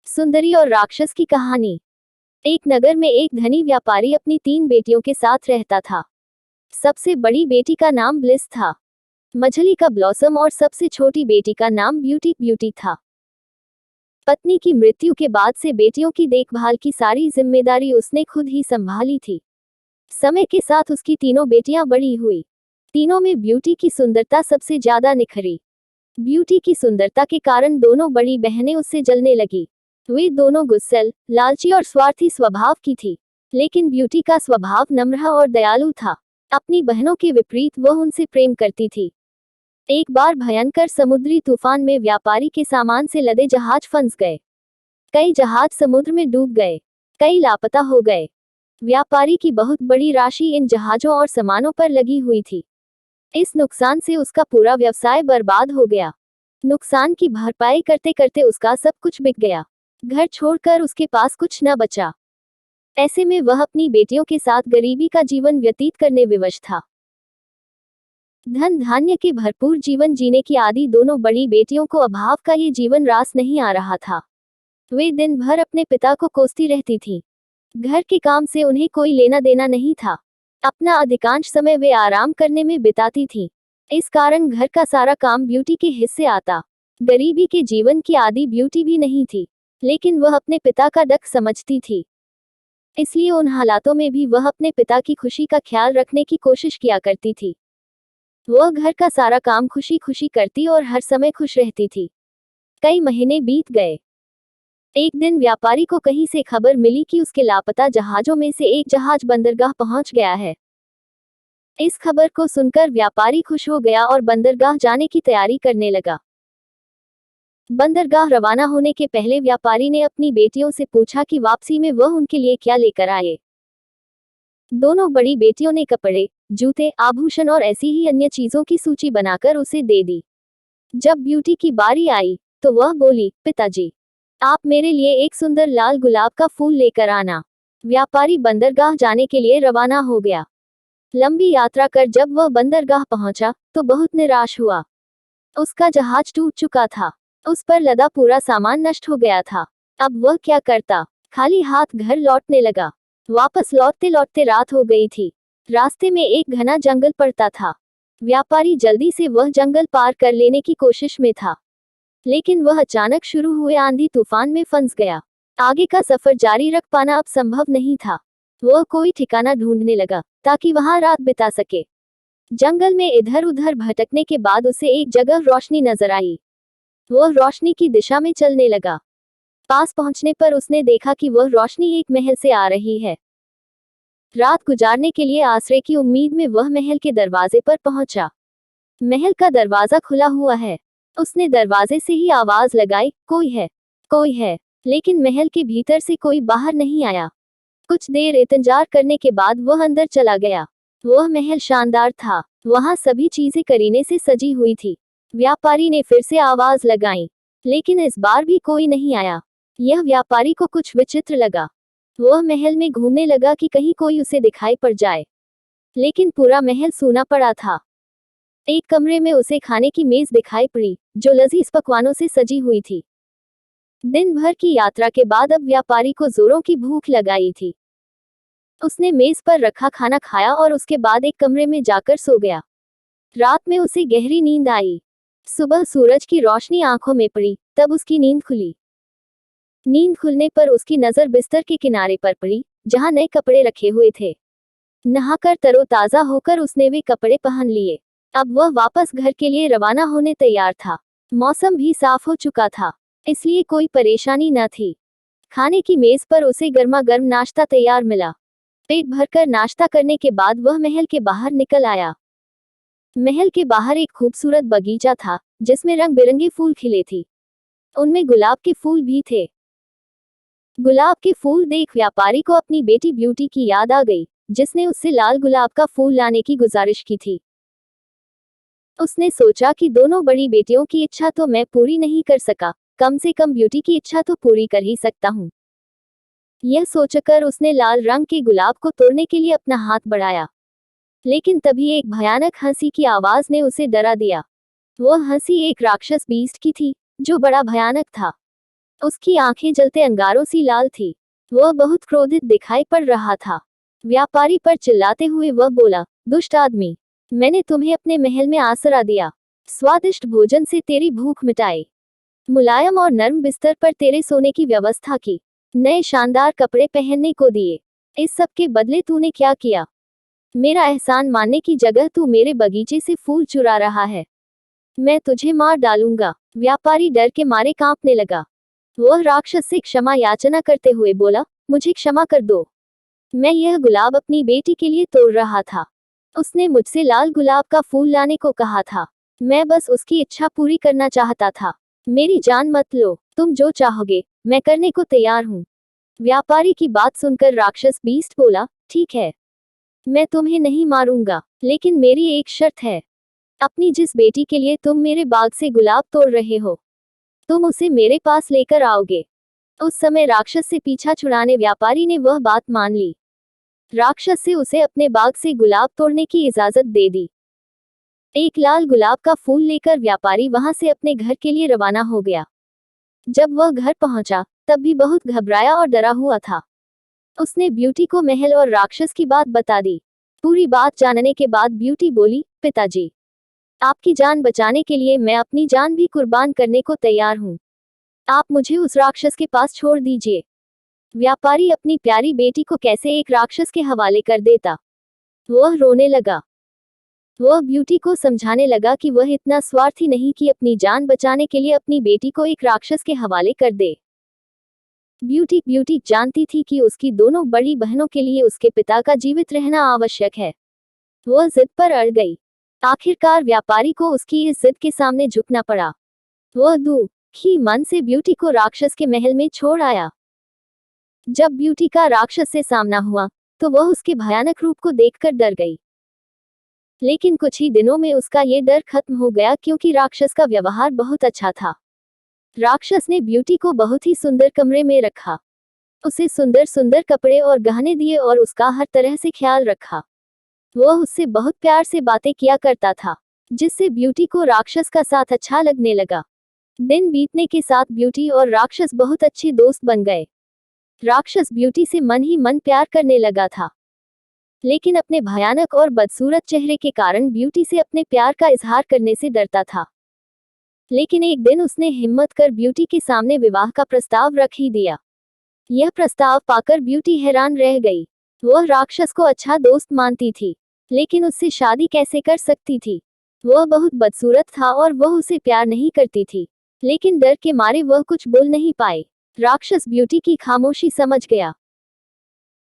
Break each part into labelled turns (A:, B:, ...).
A: सुंदरी और राक्षस की कहानी। एक नगर में एक धनी व्यापारी अपनी 3 बेटियों के साथ रहता था। सबसे बड़ी बेटी का नाम ब्लिस था, मझली का ब्लॉसम और सबसे छोटी बेटी का नाम ब्यूटी था। पत्नी की मृत्यु के बाद से बेटियों की देखभाल की सारी जिम्मेदारी उसने खुद ही संभाली थी। समय के साथ उसकी तीनों बेटियां बड़ी हुई। तीनों में ब्यूटी की सुंदरता सबसे ज्यादा निखरी। ब्यूटी की सुंदरता के कारण दोनों बड़ी बहनें उससे जलने लगी। वे दोनों गुस्सैल, लालची और स्वार्थी स्वभाव की थी, लेकिन ब्यूटी का स्वभाव नम्र और दयालु था। अपनी बहनों के विपरीत वह उनसे प्रेम करती थी। एक बार भयंकर समुद्री तूफान में व्यापारी के सामान से लदे जहाज फंस गए। कई जहाज समुद्र में डूब गए, कई लापता हो गए। व्यापारी की बहुत बड़ी राशि इन जहाजों और सामानों पर लगी हुई थी। इस नुकसान से उसका पूरा व्यवसाय बर्बाद हो गया। नुकसान की भरपाई करते करते उसका सब कुछ बिक गया। घर छोड़कर उसके पास कुछ न बचा। ऐसे में वह अपनी बेटियों के साथ गरीबी का जीवन व्यतीत करने विवश था। धन धान्य के भरपूर जीवन जीने की आदि दोनों बड़ी बेटियों को अभाव का ये जीवन रास नहीं आ रहा था। वे दिन भर अपने पिता को कोसती रहती थीं। घर के काम से उन्हें कोई लेना देना नहीं था। अपना अधिकांश समय वे आराम करने में बिताती थीं। इस कारण घर का सारा काम ब्यूटी के हिस्से आता। गरीबी के जीवन की आदि ब्यूटी भी नहीं थी, लेकिन वह अपने पिता का डक समझती थी। इसलिए उन हालातों में भी वह अपने पिता की खुशी का ख्याल रखने की कोशिश किया करती थी। वह घर का सारा काम खुशी खुशी करती और हर समय खुश रहती थी। कई महीने बीत गए। एक दिन व्यापारी को कहीं से खबर मिली कि उसके लापता जहाजों में से एक जहाज बंदरगाह पहुंच गया है। इस खबर को सुनकर व्यापारी खुश हो गया और बंदरगाह जाने की तैयारी करने लगा। बंदरगाह रवाना होने के पहले व्यापारी ने अपनी बेटियों से पूछा कि वापसी में वह उनके लिए क्या लेकर आए। दोनों बड़ी बेटियों ने कपड़े, जूते, आभूषण और ऐसी ही अन्य चीजों की सूची बनाकर उसे दे दी। जब ब्यूटी की बारी आई तो वह बोली, पिताजी, आप मेरे लिए एक सुंदर लाल गुलाब का फूल लेकर आना। व्यापारी बंदरगाह जाने के लिए रवाना हो गया। लंबी यात्रा कर जब वह बंदरगाह पहुंचा तो बहुत निराश हुआ। उसका जहाज टूट चुका था। उस पर लदा पूरा सामान नष्ट हो गया था। अब वह क्या करता? खाली हाथ घर लौटने लगा। वापस लौटते लौटते रात हो गई थी। रास्ते में एक घना जंगल पड़ता था। व्यापारी जल्दी से वह जंगल पार कर लेने की कोशिश में था, लेकिन वह अचानक शुरू हुए आंधी तूफान में फंस गया। आगे का सफर जारी रख पाना अब संभव नहीं था। वह कोई ठिकाना ढूंढने लगा ताकि वहां रात बिता सके। जंगल में इधर उधर भटकने के बाद उसे एक जगह रोशनी नजर आई। वह रोशनी की दिशा में चलने लगा। पास पहुंचने पर उसने देखा कि वह रोशनी एक महल से आ रही है। रात गुजारने के लिए आश्रय की उम्मीद में वह महल के दरवाजे पर पहुंचा। महल का दरवाजा खुला हुआ है। उसने दरवाजे से ही आवाज लगाई, कोई है, कोई है। लेकिन महल के भीतर से कोई बाहर नहीं आया। कुछ देर इंतजार करने के बाद वह अंदर चला गया। वह महल शानदार था। वहां सभी चीजें करीने से सजी हुई थी। व्यापारी ने फिर से आवाज लगाई, लेकिन इस बार भी कोई नहीं आया। यह व्यापारी को कुछ विचित्र लगा। वह महल में घूमने लगा कि कहीं कोई उसे दिखाई पड़ जाए, लेकिन पूरा महल सूना पड़ा था। एक कमरे में उसे खाने की मेज दिखाई पड़ी, जो लजीज पकवानों से सजी हुई थी। दिन भर की यात्रा के बाद अब व्यापारी को जोरों की भूख लगाई थी। उसने मेज पर रखा खाना खाया और उसके बाद एक कमरे में जाकर सो गया। रात में उसे गहरी नींद आई। सुबह सूरज की रोशनी आंखों में पड़ी, तब उसकी नींद खुली। नींद खुलने पर उसकी नजर बिस्तर के किनारे पर पड़ी, जहां नए कपड़े रखे हुए थे। नहाकर तरोताजा होकर उसने वे कपड़े पहन लिए। अब वह वापस घर के लिए रवाना होने तैयार था। मौसम भी साफ हो चुका था, इसलिए कोई परेशानी न थी। खाने की मेज पर उसे गर्मा गर्म नाश्ता तैयार मिला। पेट भरकर नाश्ता करने के बाद वह महल के बाहर निकल आया। महल के बाहर एक खूबसूरत बगीचा था, जिसमें रंग बिरंगे फूल खिले थे। उनमें गुलाब के फूल भी थे। गुलाब के फूल देख व्यापारी को अपनी बेटी ब्यूटी की याद आ गई, जिसने उससे लाल गुलाब का फूल लाने की गुजारिश की थी। उसने सोचा कि दोनों बड़ी बेटियों की इच्छा तो मैं पूरी नहीं कर सका, कम से कम ब्यूटी की इच्छा तो पूरी कर ही सकता हूँ। यह सोचकर उसने लाल रंग के गुलाब को तोड़ने के लिए अपना हाथ बढ़ाया, लेकिन तभी एक भयानक हंसी की आवाज ने उसे डरा दिया। वह हंसी एक राक्षस बीस्ट की थी, जो बड़ा भयानक था। उसकी आंखें जलते अंगारों सी लाल थी। वह बहुत क्रोधित दिखाई पड़ रहा था। व्यापारी पर चिल्लाते हुए वह बोला, दुष्ट आदमी, मैंने तुम्हें अपने महल में आसरा दिया, स्वादिष्ट भोजन से तेरी भूख मिटाई, मुलायम और नर्म बिस्तर पर तेरे सोने की व्यवस्था की, नए शानदार कपड़े पहनने को दिए। इस सब के बदले तूने क्या किया? मेरा एहसान मानने की जगह तू मेरे बगीचे से फूल चुरा रहा है। मैं तुझे मार डालूंगा। व्यापारी डर के मारे कांपने लगा। वह राक्षस से क्षमा याचना करते हुए बोला, मुझे क्षमा कर दो। मैं यह गुलाब अपनी बेटी के लिए तोड़ रहा था। उसने मुझसे लाल गुलाब का फूल लाने को कहा था। मैं बस उसकी इच्छा पूरी करना चाहता था। मेरी जान मत लो। तुम जो चाहोगे मैं करने को तैयार हूँ। व्यापारी की बात सुनकर राक्षस बीस्ट बोला, ठीक है, मैं तुम्हें नहीं मारूंगा, लेकिन मेरी एक शर्त है। अपनी जिस बेटी के लिए तुम मेरे बाग से गुलाब तोड़ रहे हो, तुम उसे मेरे पास लेकर आओगे। उस समय राक्षस से पीछा छुड़ाने व्यापारी ने वह बात मान ली। राक्षस से उसे अपने बाग से गुलाब तोड़ने की इजाजत दे दी। एक लाल गुलाब का फूल लेकर व्यापारी वहां से अपने घर के लिए रवाना हो गया। जब वह घर पहुंचा तब भी बहुत घबराया और डरा हुआ था। उसने ब्यूटी को महल और राक्षस की बात बता दी। पूरी बात जानने के बाद ब्यूटी बोली, पिताजी, आपकी जान बचाने के लिए मैं अपनी जान भी कुर्बान करने को तैयार हूँ। आप मुझे उस राक्षस के पास छोड़ दीजिए। व्यापारी अपनी प्यारी बेटी को कैसे एक राक्षस के हवाले कर देता। वह रोने लगा। वह ब्यूटी को समझाने लगा कि वह इतना स्वार्थी नहीं कि अपनी जान बचाने के लिए अपनी बेटी को एक राक्षस के हवाले कर दे। ब्यूटी जानती थी कि उसकी दोनों बड़ी बहनों के लिए उसके पिता का जीवित रहना आवश्यक है। वह जिद पर अड़ गई। आखिरकार व्यापारी को उसकी इस जिद के सामने झुकना पड़ा। वह दुखी मन से ब्यूटी को राक्षस के महल में छोड़ आया। जब ब्यूटी का राक्षस से सामना हुआ तो वह उसके भयानक रूप को देखकर डर गई। लेकिन कुछ ही दिनों में उसका ये डर खत्म हो गया क्योंकि राक्षस का व्यवहार बहुत अच्छा था। राक्षस ने ब्यूटी को बहुत ही सुंदर कमरे में रखा, उसे सुंदर सुंदर कपड़े और गहने दिए और उसका हर तरह से ख्याल रखा। वह उससे बहुत प्यार से बातें किया करता था, जिससे ब्यूटी को राक्षस का साथ अच्छा लगने लगा। दिन बीतने के साथ ब्यूटी और राक्षस बहुत अच्छे दोस्त बन गए। राक्षस ब्यूटी से मन ही मन प्यार करने लगा था, लेकिन अपने भयानक और बदसूरत चेहरे के कारण ब्यूटी से अपने प्यार का इजहार करने से डरता था। लेकिन एक दिन उसने हिम्मत कर ब्यूटी के सामने विवाह का प्रस्ताव रख ही दिया। यह प्रस्ताव पाकर ब्यूटी हैरान रह गई। वह राक्षस को अच्छा दोस्त मानती थी, लेकिन उससे शादी कैसे कर सकती थी? वह बहुत बदसूरत था और वह उसे प्यार नहीं करती थी, लेकिन डर के मारे वह कुछ बोल नहीं पाए। राक्षस ब्यूटी की खामोशी समझ गया।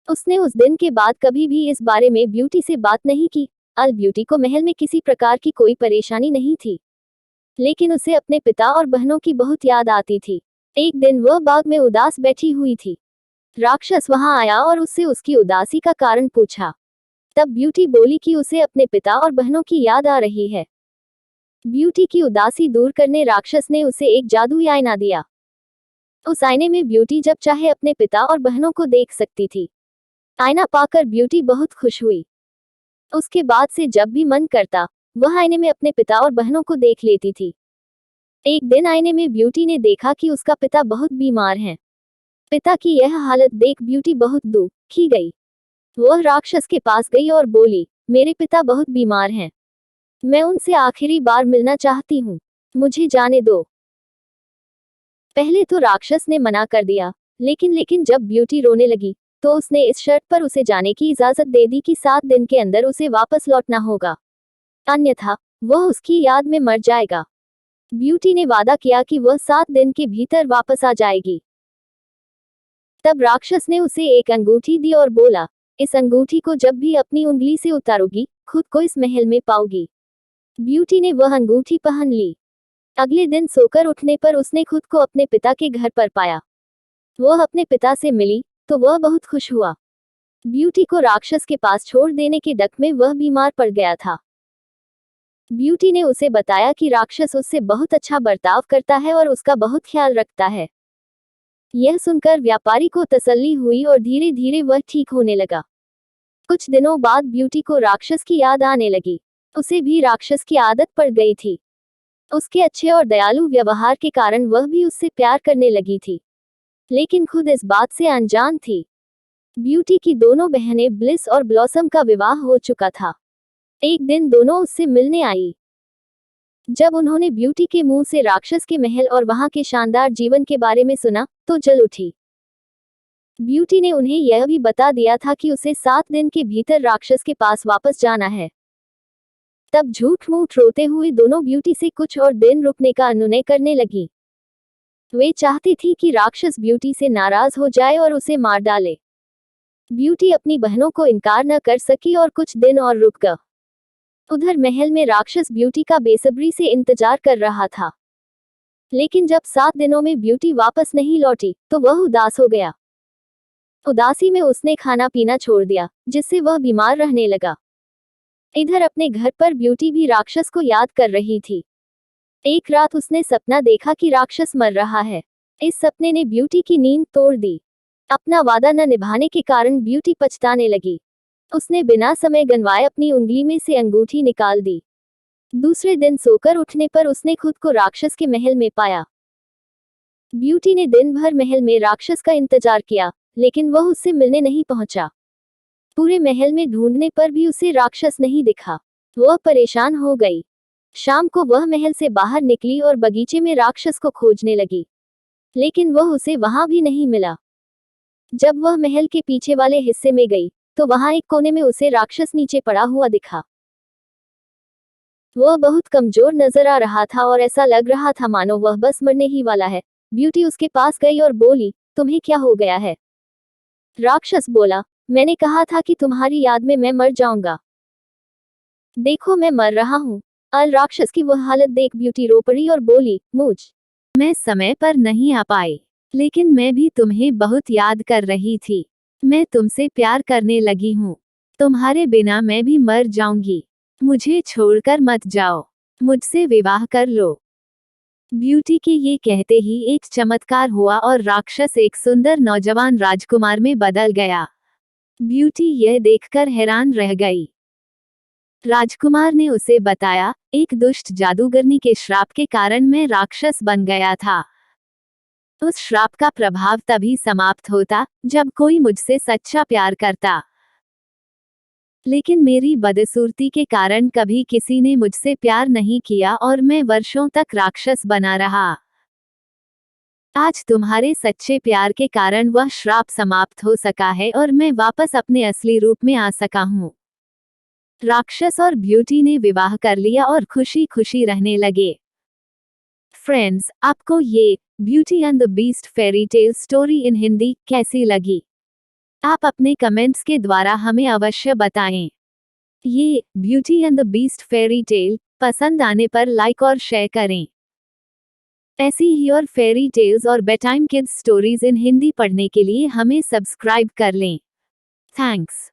A: उसने उस दिन के बाद कभी भी इस बारे में ब्यूटी से बात नहीं की। अल ब्यूटी को महल में किसी प्रकार की कोई परेशानी नहीं थी, लेकिन उसे अपने पिता और बहनों की बहुत याद आती थी। एक दिन वह बाग में उदास बैठी हुई थी। राक्षस वहां आया और उससे उसकी उदासी का कारण पूछा। तब ब्यूटी बोली कि उसे अपने पिता और बहनों की याद आ रही है। ब्यूटी की उदासी दूर करने राक्षस ने उसे एक जादुई आईना दिया। उस आईने में ब्यूटी जब चाहे अपने पिता और बहनों को देख सकती थी। आईना पाकर ब्यूटी बहुत खुश हुई। उसके बाद से जब भी मन करता वह आईने में अपने पिता और बहनों को देख लेती थी। एक दिन आईने में ब्यूटी ने देखा कि उसका पिता बहुत बीमार है। पिता की यह हालत देख ब्यूटी बहुत दुखी गई। वह राक्षस के पास गई और बोली, मेरे पिता बहुत बीमार हैं। मैं उनसे आखिरी बार मिलना चाहती हूँ, मुझे जाने दो। पहले तो राक्षस ने मना कर दिया, लेकिन जब ब्यूटी रोने लगी तो उसने इस शर्त पर उसे जाने की इजाजत दे दी कि 7 दिन के अंदर उसे वापस लौटना होगा, अन्यथा वह उसकी याद में मर जाएगा। ब्यूटी ने वादा किया कि वह 7 दिन के भीतर वापस आ जाएगी। तब राक्षस ने उसे एक अंगूठी दी और बोला, इस अंगूठी को जब भी अपनी उंगली से उतारोगी खुद को इस महल में पाओगी। ब्यूटी ने वह अंगूठी पहन ली। अगले दिन सोकर उठने पर उसने खुद को अपने पिता के घर पर पाया। वह अपने पिता से मिली तो वह बहुत खुश हुआ। ब्यूटी को राक्षस के पास छोड़ देने के डक में वह बीमार पड़ गया था। ब्यूटी ने उसे बताया कि राक्षस उससे बहुत अच्छा बर्ताव करता है और उसका बहुत ख्याल रखता है। यह सुनकर व्यापारी को तसल्ली हुई और धीरे धीरे वह ठीक होने लगा। कुछ दिनों बाद ब्यूटी को राक्षस की याद आने लगी। उसे भी राक्षस की आदत पड़ गई थी। उसके अच्छे और दयालु व्यवहार के कारण वह भी उससे प्यार करने लगी थी, लेकिन खुद इस बात से अनजान थी। ब्यूटी की दोनों बहनें ब्लिस और ब्लॉसम का विवाह हो चुका था। एक दिन दोनों उससे मिलने आई। जब उन्होंने ब्यूटी के मुंह से राक्षस के महल और वहां के शानदार जीवन के बारे में सुना, तो जल उठी। ब्यूटी ने उन्हें यह भी बता दिया था कि उसे 7 दिन के भीतर राक्षस के पास वापस जाना है। तब झूठ मूठ रोते हुए दोनों ब्यूटी से कुछ और दिन रुकने का अनुनय करने लगी। वे चाहती थी कि राक्षस ब्यूटी से नाराज हो जाए और उसे मार डाले। ब्यूटी अपनी बहनों को इनकार न कर सकी और कुछ दिन और रुक गई। उधर महल में राक्षस ब्यूटी का बेसब्री से इंतजार कर रहा था, लेकिन जब 7 दिनों में ब्यूटी वापस नहीं लौटी, तो वह उदास हो गया। उदासी में उसने खाना पीना छोड़ दिया, जिससे वह बीमार रहने लगा। इधर अपने घर पर ब्यूटी भी राक्षस को याद कर रही थी। एक रात उसने सपना देखा कि राक्षस मर रहा है। इस सपने ने ब्यूटी की नींद तोड़ दी। अपना वादा न निभाने के कारण ब्यूटी पछताने लगी। उसने बिना समय गंवाए अपनी उंगली में से अंगूठी निकाल दी। दूसरे दिन सोकर उठने पर उसने खुद को राक्षस के महल में पाया। ब्यूटी ने दिन भर महल में राक्षस का इंतजार किया, लेकिन वह उससे मिलने नहीं पहुंचा। पूरे महल में ढूंढने पर भी उसे राक्षस नहीं दिखा। वह परेशान हो गई। शाम को वह महल से बाहर निकली और बगीचे में राक्षस को खोजने लगी, लेकिन वह उसे वहां भी नहीं मिला। जब वह महल के पीछे वाले हिस्से में गई, तो वहां एक कोने में उसे राक्षस नीचे पड़ा हुआ दिखा। वह बहुत कमजोर नजर आ रहा था और ऐसा लग रहा था मानो वह बस मरने ही वाला है। ब्यूटी उसके पास गई और बोली, तुम्हें क्या हो गया है? राक्षस बोला, मैंने कहा था कि तुम्हारी याद में मैं मर जाऊंगा। देखो मैं मर रहा हूँ। राक्षस की वह हालत देख ब्यूटी रो पड़ी और बोली, मैं समय पर नहीं आ पाई, लेकिन मैं भी तुम्हें बहुत याद कर रही थी। मैं तुमसे प्यार करने लगी हूँ। तुम्हारे बिना मैं भी मर जाऊंगी। मुझे छोड़कर मत जाओ। मुझसे विवाह कर लो। ब्यूटी के ये कहते ही एक चमत्कार हुआ और राक्षस एक सुंदर नौजवान राजकुमार में बदल गया। ब्यूटी यह देखकर हैरान रह गई। राजकुमार ने उसे बताया, एक दुष्ट जादूगरनी के श्राप के कारण मैं राक्षस बन गया था। उस श्राप का प्रभाव तभी समाप्त होता जब कोई मुझसे सच्चा प्यार करता, लेकिन मेरी बदसूरती के कारण कभी किसी ने मुझसे प्यार नहीं किया और मैं वर्षों तक राक्षस बना रहा। आज तुम्हारे सच्चे प्यार के कारण वह श्राप समाप्त हो सका है और मैं वापस अपने असली रूप में आ सका हूँ। राक्षस और ब्यूटी ने विवाह कर लिया और खुशी खुशी रहने लगे। फ्रेंड्स, आपको ये beauty and the beast fairy tale story in Hindi कैसी लगी? आप अपने कमेंट्स के द्वारा हमें अवश्य बताएं। ये beauty and the beast fairy tale पसंद आने पर लाइक और शेयर करें। ऐसी ही और फेरी टेल्स और bed time kids stories in Hindi पढ़ने के लिए हमें सब्सक्राइब कर लें। थैंक्स।